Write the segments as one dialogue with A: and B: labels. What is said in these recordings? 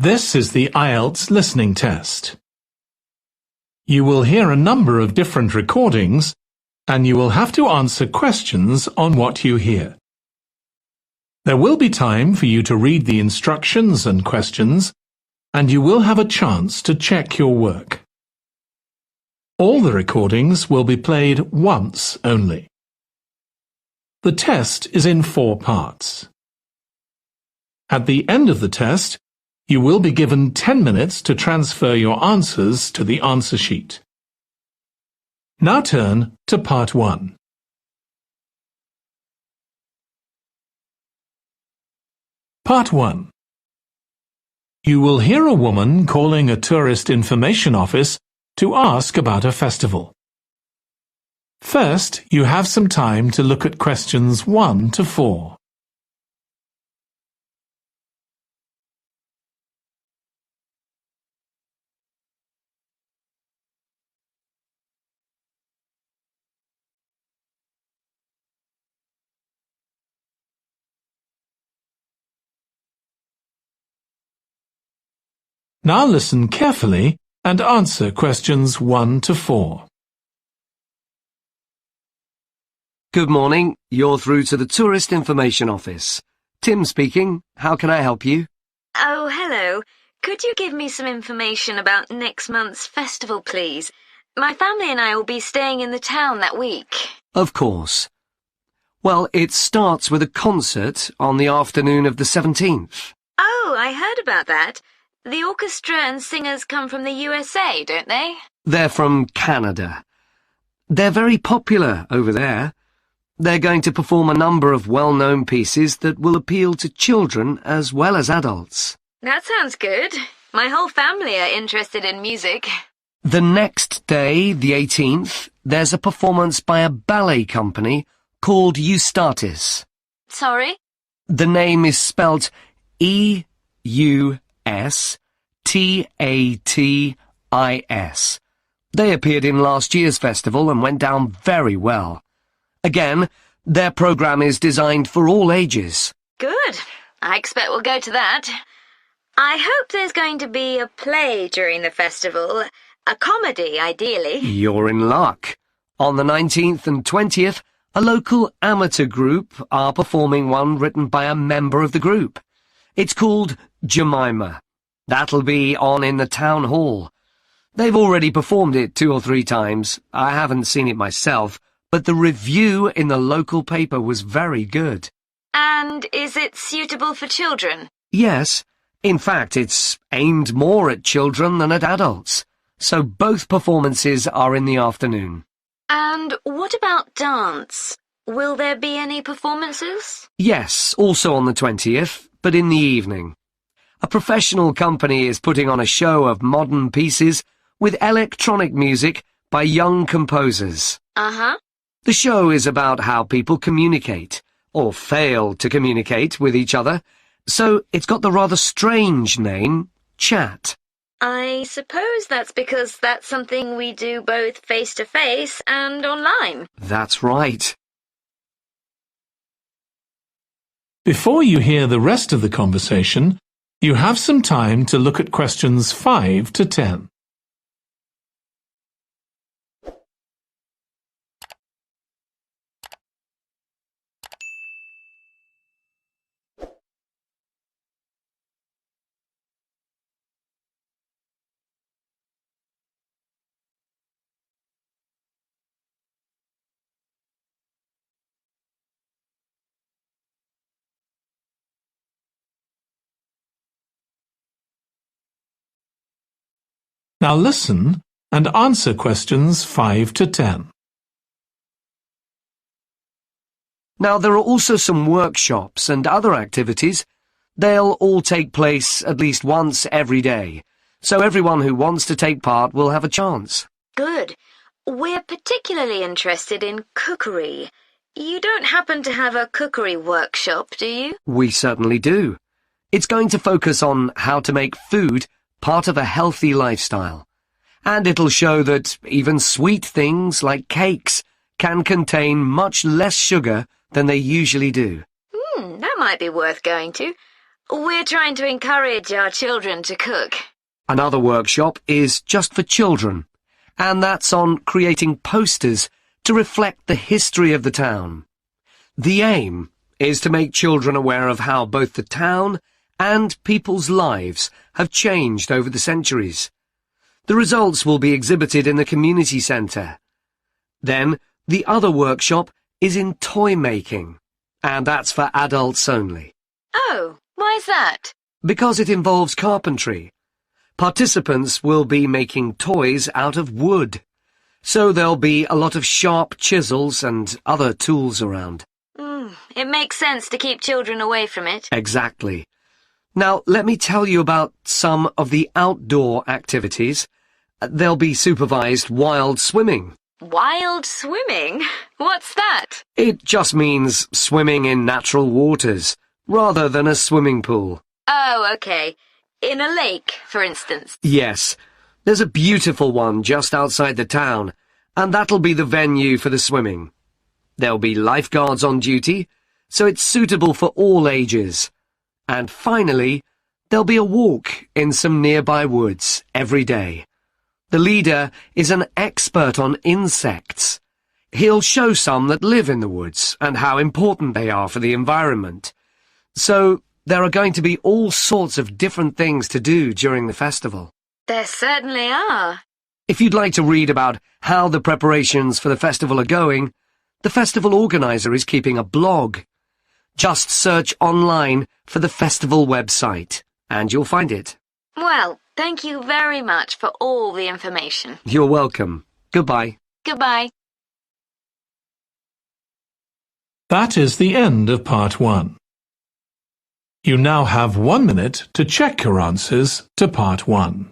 A: This is the IELTS listening test. You will hear a number of different recordings, and you will have to answer questions on what you hear. There will be time for you to read the instructions and questions, and you will have a chance to check your work. All the recordings will be played once only. The test is in 4 parts. At the end of the test, you will be given 10 minutes to transfer your answers to the answer sheet. Now turn to Part 1. Part 1. You will hear a woman calling a tourist information office to ask about a festival. First, you have some time to look at questions 1 to 4. Now listen carefully and answer questions 1 to 4.
B: Good morning. You're through to the Tourist Information Office. Tim speaking. How can I help you?
C: Oh, hello. Could you give me some information about next month's festival, please? My family and I will be staying in the town that week.
B: Of course. Well, it starts with a concert on the afternoon of the 17th.
C: Oh, I heard about that. The orchestra and singers come from the USA, don't they?
B: They're from Canada. They're very popular over there. They're going to perform a number of well-known pieces that will appeal to children as well as adults.
C: That sounds good. My whole family are interested in music.
B: The next day, the 18th, there's a performance by a ballet company called Eustatis.
C: Sorry?
B: The name is spelt Eustatis. They appeared in last year's festival and went down very well. Again, their program is designed for all ages.
C: Good. I expect we'll go to that. I hope there's going to be a play during the festival. A comedy, ideally.
B: You're in luck. On the 19th and 20th, a local amateur group are performing one written by a member of the group. It's called Jemima. That'll be on in the town hall. They've already performed it 2 or 3 times. I haven't seen it myself, but the review in the local paper was very good.
C: And is it suitable for children?
B: Yes. In fact, it's aimed more at children than at adults. So both performances are in the afternoon.
C: And what about dance? Will there be any performances?
B: Yes, also on the 20th, but in the evening. A professional company is putting on a show of modern pieces with electronic music by young composers.
C: Uh-huh.
B: The show is about how people communicate, or fail to communicate with each other, so it's got the rather strange name, chat.
C: I suppose that's because that's something we do both face-to-face and online.
B: That's right.
A: Before you hear the rest of the conversation, you have some time to look at questions 5 to 10. Now listen and answer questions 5 to 10.
B: Now there are also some workshops and other activities. They'll all take place at least once every day, so everyone who wants to take part will have a chance.
C: Good. We're particularly interested in cookery. You don't happen to have a cookery workshop, do you?
B: We certainly do. It's going to focus on how to make food part of a healthy lifestyle. And it'll show that even sweet things like cakes can contain much less sugar than they usually do.
C: That might be worth going to. We're trying to encourage our children to cook.
B: Another workshop is just for children, and that's on creating posters to reflect the history of the town. The aim is to make children aware of how both the town and people's lives have changed over the centuries. The results will be exhibited in the community centre. Then, the other workshop is in toy making, and that's for adults only.
C: Oh, why's that?
B: Because it involves carpentry. Participants will be making toys out of wood, so there'll be a lot of sharp chisels and other tools around.
C: It makes sense to keep children away from it.
B: Exactly. Now, let me tell you about some of the outdoor activities. There'll be supervised wild swimming.
C: Wild swimming? What's that?
B: It just means swimming in natural waters, rather than a swimming pool.
C: Oh, okay. In a lake, for instance.
B: Yes. There's a beautiful one just outside the town, and that'll be the venue for the swimming. There'll be lifeguards on duty, so it's suitable for all ages. And finally, there'll be a walk in some nearby woods every day. The leader is an expert on insects. He'll show some that live in the woods and how important they are for the environment. So there are going to be all sorts of different things to do during the festival.
C: There certainly are.
B: If you'd like to read about how the preparations for the festival are going, the festival organizer is keeping a blog. Just search online for the festival website, and you'll find it.
C: Well, thank you very much for all the information.
B: You're welcome. Goodbye.
C: Goodbye.
A: That is the end of part 1. You now have 1 minute to check your answers to part 1.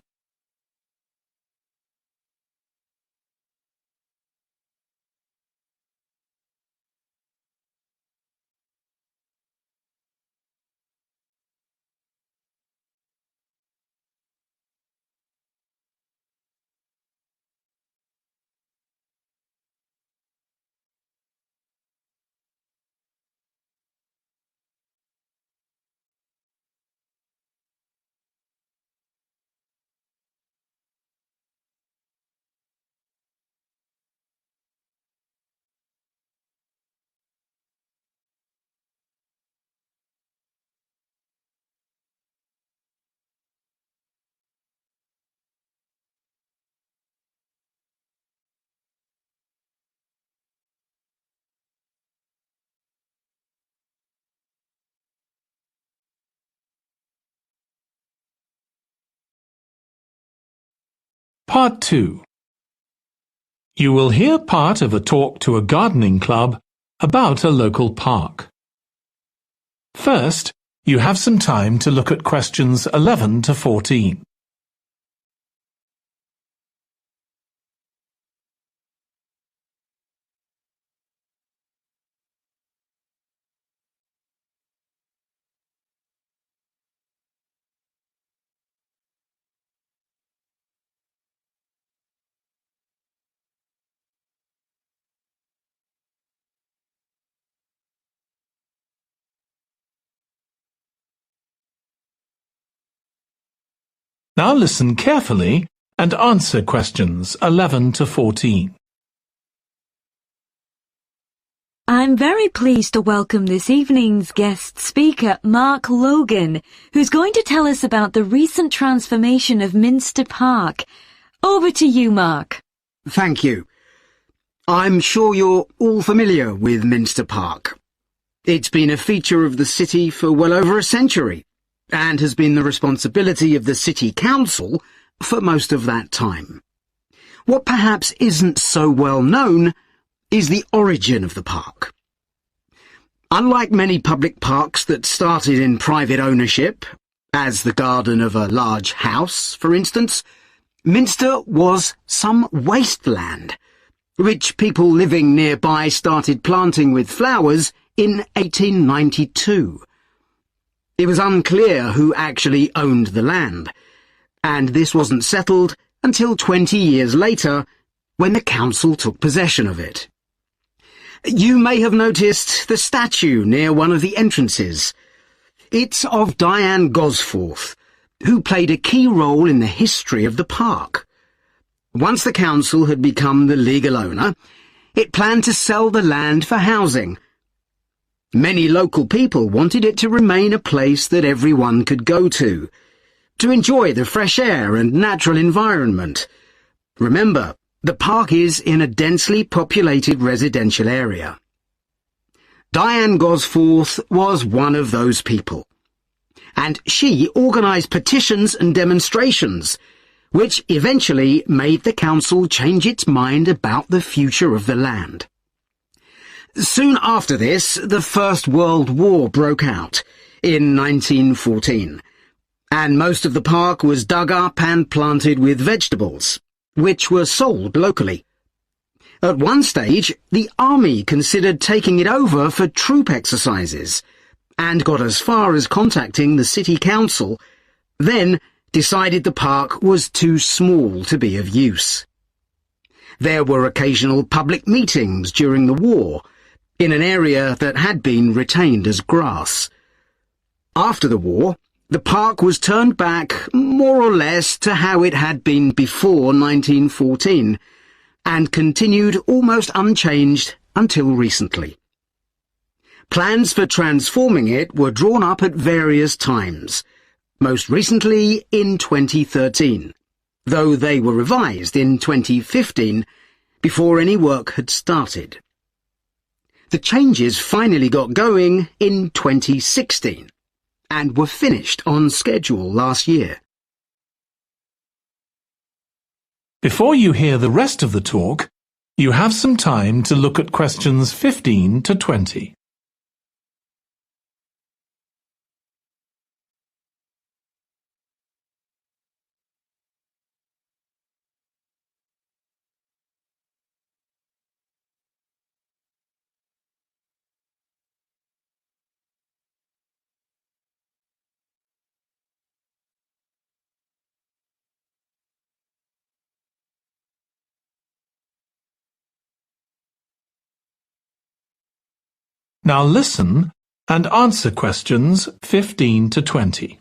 A: Part 2. You will hear part of a talk to a gardening club about a local park. First, you have some time to look at questions 11 to 14. Now listen carefully and answer questions 11 to 14.
D: I'm very pleased to welcome this evening's guest speaker, Mark Logan, who's going to tell us about the recent transformation of Minster Park. Over to you, Mark.
E: Thank you. I'm sure you're all familiar with Minster Park. It's been a feature of the city for well over a century, and has been the responsibility of the City Council for most of that time. What perhaps isn't so well known is the origin of the park. Unlike many public parks that started in private ownership, as the garden of a large house, for instance, Minster was some wasteland, which people living nearby started planting with flowers in 1892. It was unclear who actually owned the land, and this wasn't settled until 20 years later, when the council took possession of it. You may have noticed the statue near one of the entrances. It's of Diane Gosforth, who played a key role in the history of the park. Once the council had become the legal owner, it planned to sell the land for housing. Many local people wanted it to remain a place that everyone could go to enjoy the fresh air and natural environment. Remember, the park is in a densely populated residential area. Diane Gosforth was one of those people, and she organised petitions and demonstrations, which eventually made the council change its mind about the future of the land. Soon after this, the First World War broke out in 1914, and most of the park was dug up and planted with vegetables, which were sold locally. At one stage, the army considered taking it over for troop exercises, and got as far as contacting the city council, then decided the park was too small to be of use. There were occasional public meetings during the war, in an area that had been retained as grass. After the war, the park was turned back more or less to how it had been before 1914, and continued almost unchanged until recently. Plans for transforming it were drawn up at various times, most recently in 2013, though they were revised in 2015 before any work had started. The changes finally got going in 2016 and were finished on schedule last year.
A: Before you hear the rest of the talk, you have some time to look at questions 15 to 20. Now listen and answer questions 15 to 20.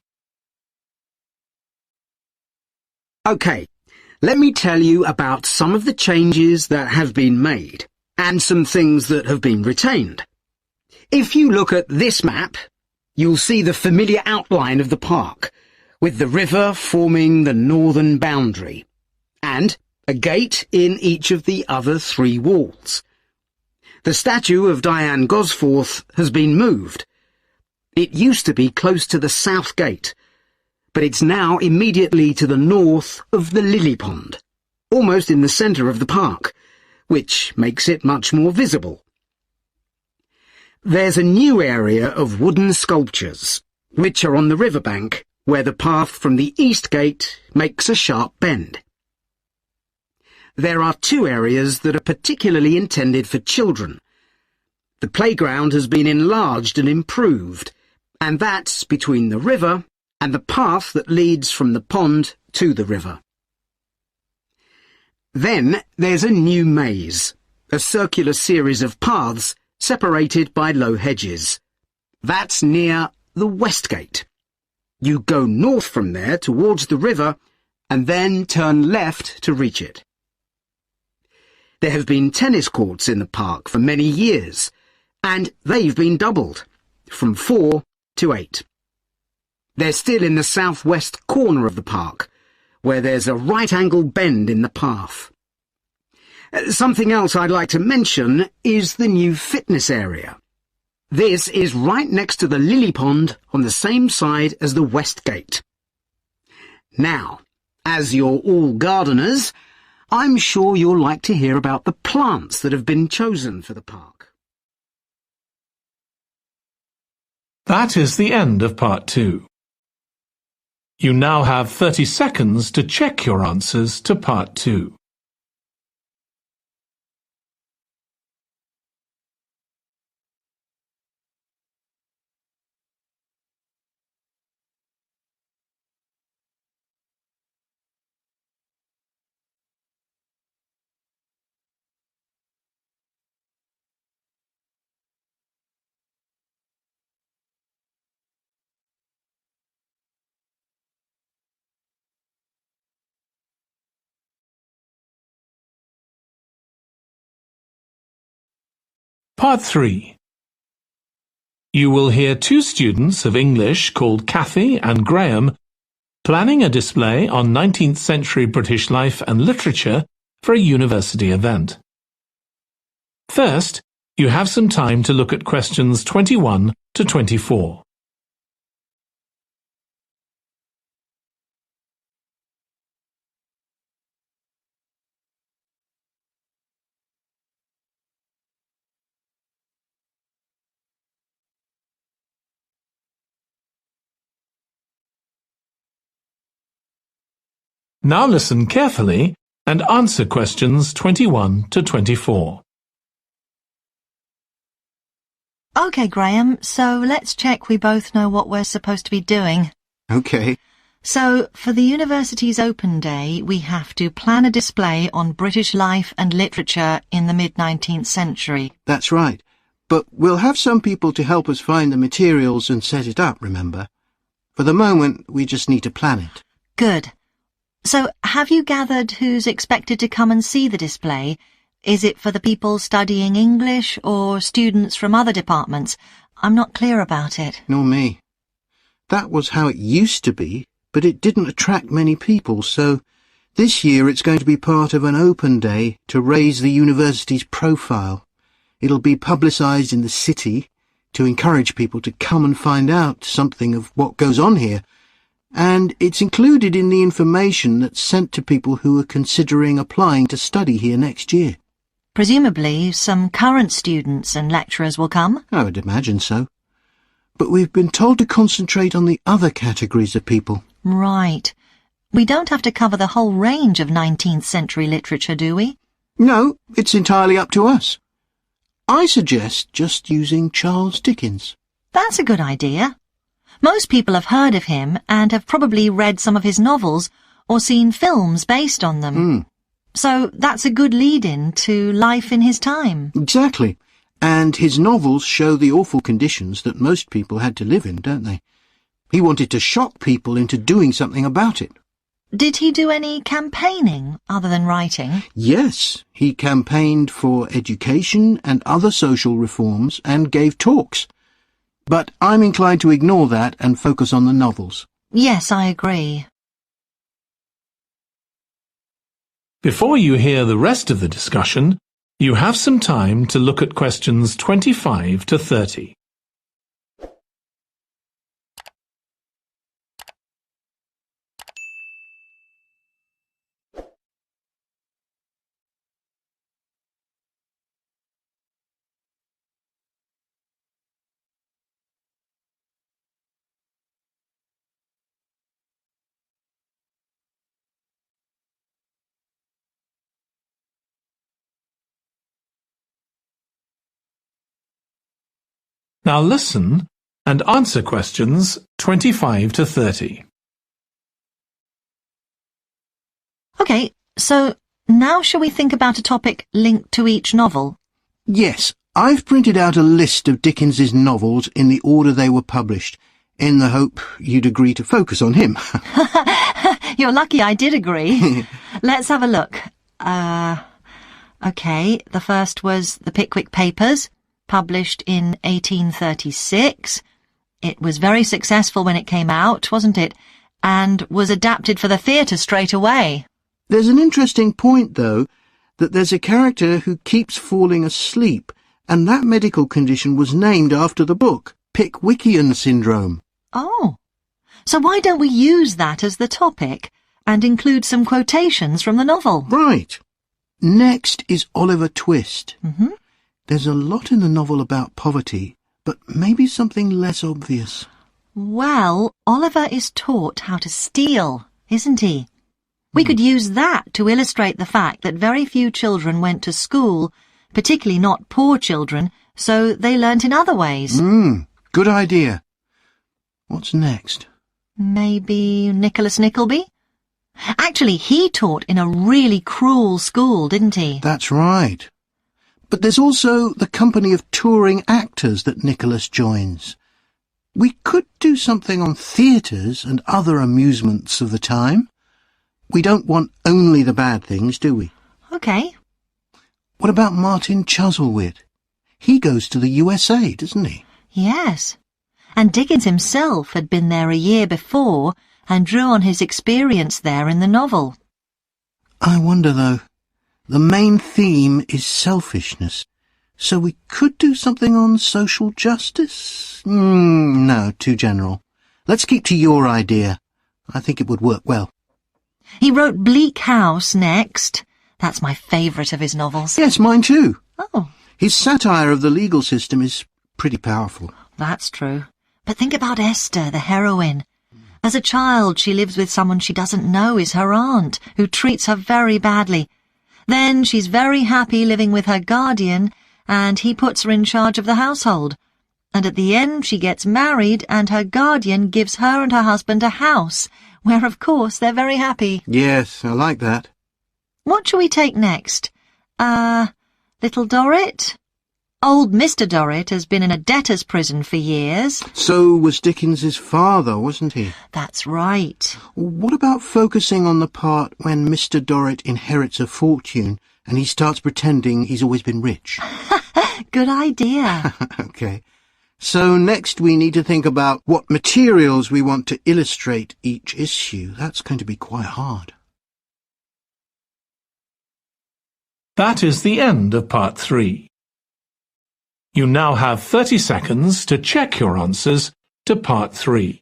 E: OK, let me tell you about some of the changes that have been made, and some things that have been retained. If you look at this map, you'll see the familiar outline of the park, with the river forming the northern boundary, and a gate in each of the other 3 walls. The statue of Diane Gosforth has been moved. It used to be close to the south gate, but it's now immediately to the north of the lily pond, almost in the centre of the park, which makes it much more visible. There's a new area of wooden sculptures, which are on the riverbank, where the path from the east gate makes a sharp bend. There are 2 areas that are particularly intended for children. The playground has been enlarged and improved, and that's between the river and the path that leads from the pond to the river. Then there's a new maze, a circular series of paths separated by low hedges. That's near the west gate. You go north from there towards the river and then turn left to reach it. There have been tennis courts in the park for many years, and they've been doubled, from 4 to 8. They're still in the southwest corner of the park, where there's a right-angle bend in the path. Something else I'd like to mention is the new fitness area. This is right next to the lily pond on the same side as the west gate. Now, as you're all gardeners, I'm sure you'll like to hear about the plants that have been chosen for the park.
A: That is the end of part 2. You now have 30 seconds to check your answers to part 2. Part 3. You will hear two students of English called Kathy and Graham planning a display on 19th century British life and literature for a university event. First, you have some time to look at questions 21 to 24. Now listen carefully and answer questions 21 to 24.
F: OK, Graham, so let's check we both know what we're supposed to be doing.
E: OK.
F: So, for the university's open day, we have to plan a display on British life and literature in the mid-19th century.
G: That's right. But we'll have some people to help us find the materials and set it up, remember? For the moment, we just need to plan it.
F: Good. So, have you gathered who's expected to come and see the display? Is it for the people studying English or students from other departments? I'm not clear about it.
G: Nor me. That was how it used to be, but it didn't attract many people, so this year it's going to be part of an open day to raise the university's profile. It'll be publicised in the city to encourage people to come and find out something of what goes on here. And it's included in the information that's sent to people who are considering applying to study here next year.
F: Presumably, some current students and lecturers will come?
G: I would imagine so. But we've been told to concentrate on the other categories of people.
F: Right. We don't have to cover the whole range of 19th century literature, do we?
G: No, it's entirely up to us. I suggest just using Charles Dickens.
F: That's a good idea. Most people have heard of him and have probably read some of his novels or seen films based on them. So that's a good lead-in to life in his time.
G: Exactly. And his novels show the awful conditions that most people had to live in, don't they? He wanted to shock people into doing something about it.
F: Did he do any campaigning other than writing?
G: Yes, he campaigned for education and other social reforms and gave talks. But I'm inclined to ignore that and focus on the novels.
F: Yes, I agree.
A: Before you hear the rest of the discussion, you have some time to look at questions 25 to 30. Now listen and answer questions 25 to 30.
F: OK, so now shall we think about a topic linked to each novel?
G: Yes, I've printed out a list of Dickens's novels in the order they were published, in the hope you'd agree to focus on him.
F: You're lucky I did agree. Let's have a look. OK, the first was The Pickwick Papers, published in 1836. It was very successful when it came out, wasn't it? And was adapted for the theatre straight away.
G: There's an interesting point, though, that there's a character who keeps falling asleep, and that medical condition was named after the book, Pickwickian syndrome.
F: Oh, so why don't we use that as the topic and include some quotations from the novel?
G: Right. Next is Oliver Twist.
F: Mm-hmm.
G: There's a lot in the novel about poverty, but maybe something less obvious.
F: Well, Oliver is taught how to steal, isn't he? We could use that to illustrate the fact that very few children went to school, particularly not poor children, so they learnt in other ways.
G: Good idea. What's next?
F: Maybe Nicholas Nickleby? Actually, he taught in a really cruel school, didn't he?
G: That's right. But there's also the company of touring actors that Nicholas joins. We could do something on theatres and other amusements of the time. We don't want only the bad things, do we?
F: OK.
G: What about Martin Chuzzlewit? He goes to the USA, doesn't he?
F: Yes. And Dickens himself had been there a year before and drew on his experience there in the novel.
G: I wonder, though. The main theme is selfishness. So we could do something on social justice? No, too general. Let's keep to your idea. I think it would work well.
F: He wrote Bleak House next. That's my favourite of his novels.
G: Yes, mine too.
F: Oh,
G: His satire of the legal system is pretty powerful.
F: that's true. But think about Esther, the heroine. As a child, she lives with someone she doesn't know is her aunt, who treats her very badly. Then she's very happy living with her guardian, and he puts her in charge of the household. And at the end, she gets married, and her guardian gives her and her husband a house, where, of course, they're very happy.
G: Yes, I like that.
F: What shall we take next? Little Dorrit? Old Mr. Dorrit has been in a debtor's prison for years.
G: So was Dickens's father, wasn't he?
F: That's right.
G: What about focusing on the part when Mr. Dorrit inherits a fortune and he starts pretending he's always been rich?
F: Good idea.
G: Okay. So next we need to think about what materials we want to illustrate each issue. That's going to be quite hard.
A: That is the end of part 3. You now have 30 seconds to check your answers to part 3.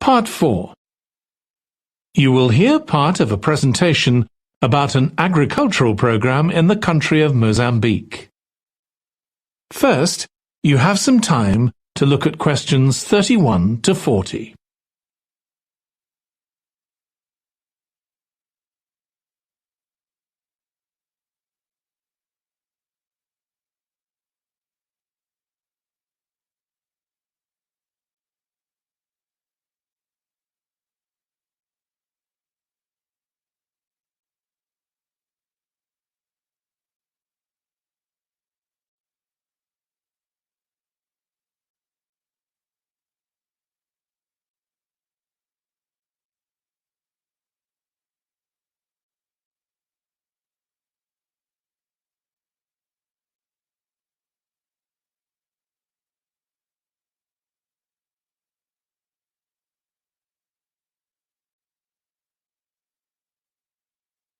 A: Part 4. You will hear part of a presentation about an agricultural program in the country of Mozambique. First, you have some time to look at questions 31 to 40.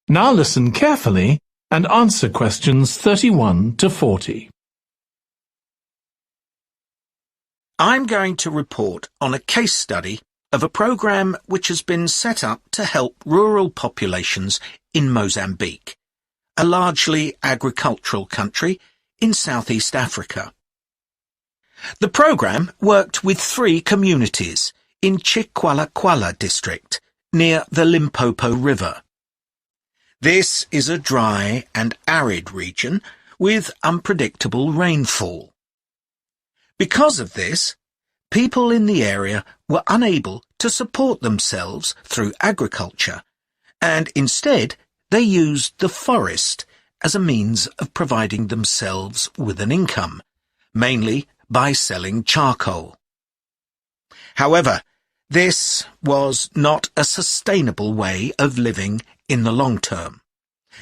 A: Now listen carefully and answer questions 31 to 40.
H: I'm going to report on a case study of a program which has been set up to help rural populations in Mozambique, a largely agricultural country in Southeast Africa. The program worked with 3 communities in Chikwalakwala district near the Limpopo River. This is a dry and arid region with unpredictable rainfall. Because of this, people in the area were unable to support themselves through agriculture, and instead they used the forest as a means of providing themselves with an income, mainly by selling charcoal. However, this was not a sustainable way of living in the long term,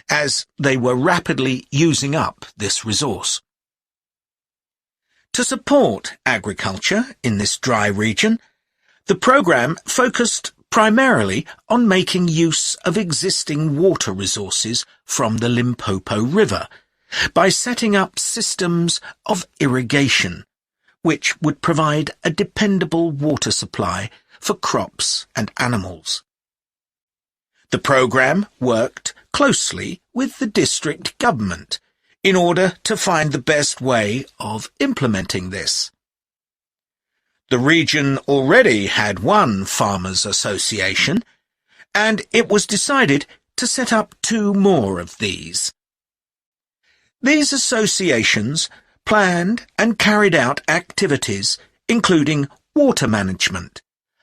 H: as they were rapidly using up this resource. To support agriculture in this dry region, the program focused primarily on making use of existing water resources from the Limpopo River by setting up systems of irrigation, which would provide a dependable water supply for crops and animals. The program worked closely with the district government in order to find the best way of implementing this. The region already had one farmers' association, and it was decided to set up 2 more of these. These associations planned and carried out activities including water management,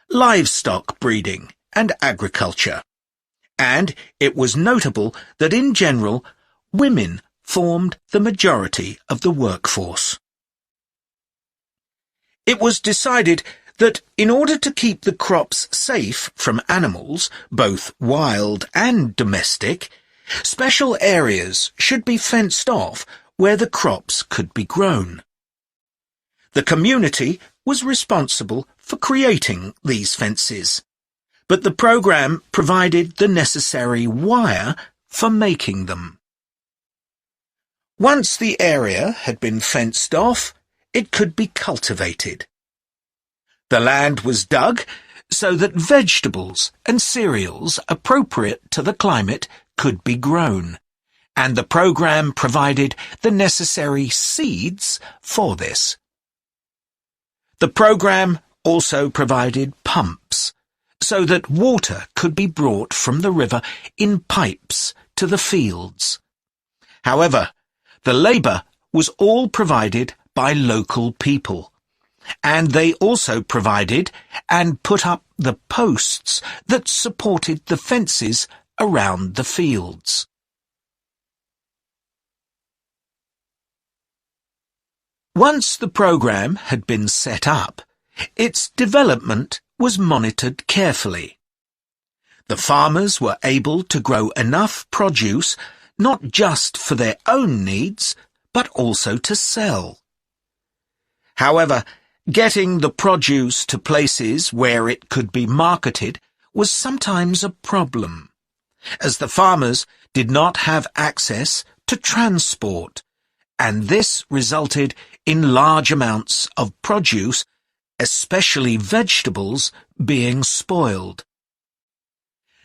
H: livestock breeding and agriculture. And it was notable that in general, women formed the majority of the workforce. It was decided that in order to keep the crops safe from animals, both wild and domestic, special areas should be fenced off where the crops could be grown. The community was responsible for creating these fences, but the programme provided the necessary wire for making them. Once the area had been fenced off, it could be cultivated. The land was dug so that vegetables and cereals appropriate to the climate could be grown, and the programme provided the necessary seeds for this. The programme also provided pumps so that water could be brought from the river in pipes to the fields. However, the labour was all provided by local people, and they also provided and put up the posts that supported the fences around the fields. Once the programme had been set up, its development was monitored carefully. The farmers were able to grow enough produce not just for their own needs, but also to sell. However, getting the produce to places where it could be marketed was sometimes a problem, as the farmers did not have access to transport, and this resulted in large amounts of produce, especially vegetables, being spoiled.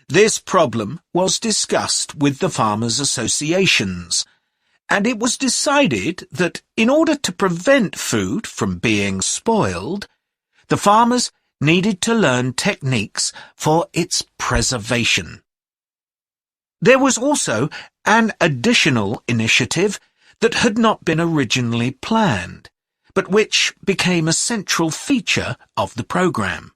H: This problem was discussed with the farmers' associations, and it was decided that in order to prevent food from being spoiled, the farmers needed to learn techniques for its preservation. There was also an additional initiative that had not been originally planned, but which became a central feature of the programme.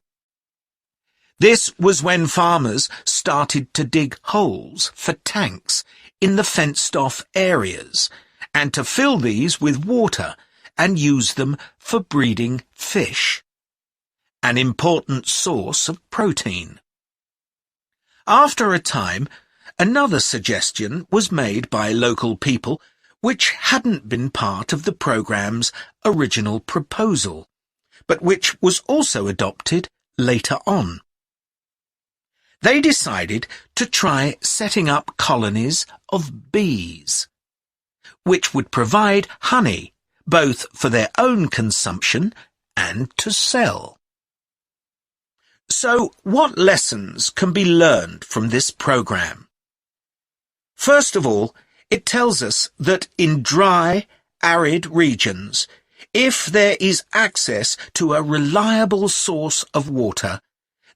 H: This was when farmers started to dig holes for tanks in the fenced-off areas, and to fill these with water and use them for breeding fish, an important source of protein. After a time, another suggestion was made by local people which hadn't been part of the programme's original proposal, but which was also adopted later on. They decided to try setting up colonies of bees, which would provide honey both for their own consumption and to sell. So, what lessons can be learned from this programme? First of all, it tells us that in dry, arid regions, if there is access to a reliable source of water,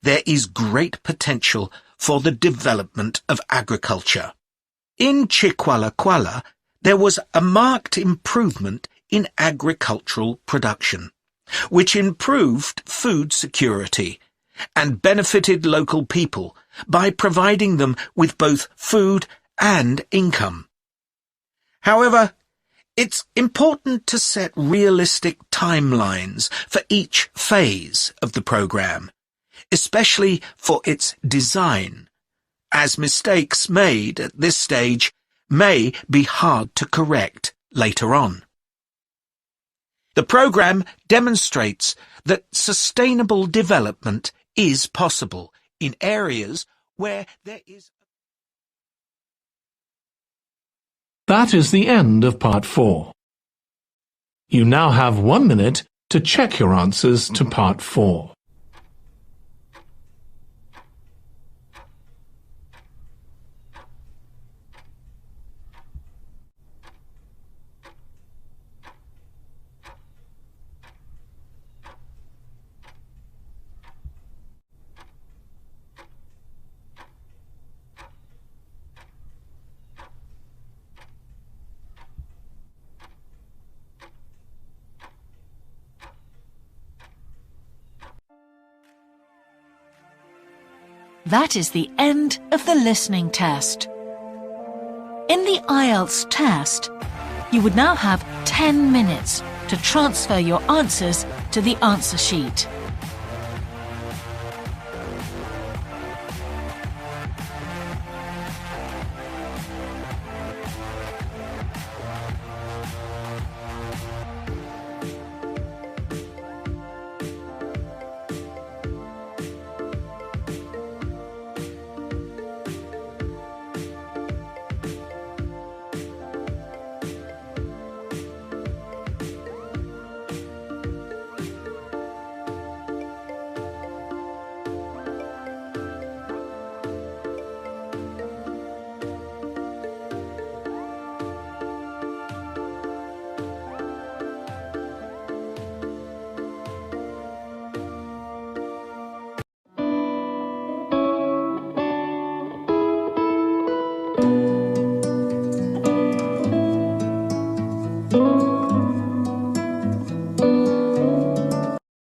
H: there is great potential for the development of agriculture. In Chiqualaquala, there was a marked improvement in agricultural production, which improved food security and benefited local people by providing them with both food and income. However, it's important to set realistic timelines for each phase of the programme, especially for its design, as mistakes made at this stage may be hard to correct later on. The programme demonstrates that sustainable development is possible in areas where there is...
A: That is the end of part 4. You now have 1 minute to check your answers to part 4.
I: That is the end of the listening test. In the IELTS test, you would now have 10 minutes to transfer your answers to the answer sheet.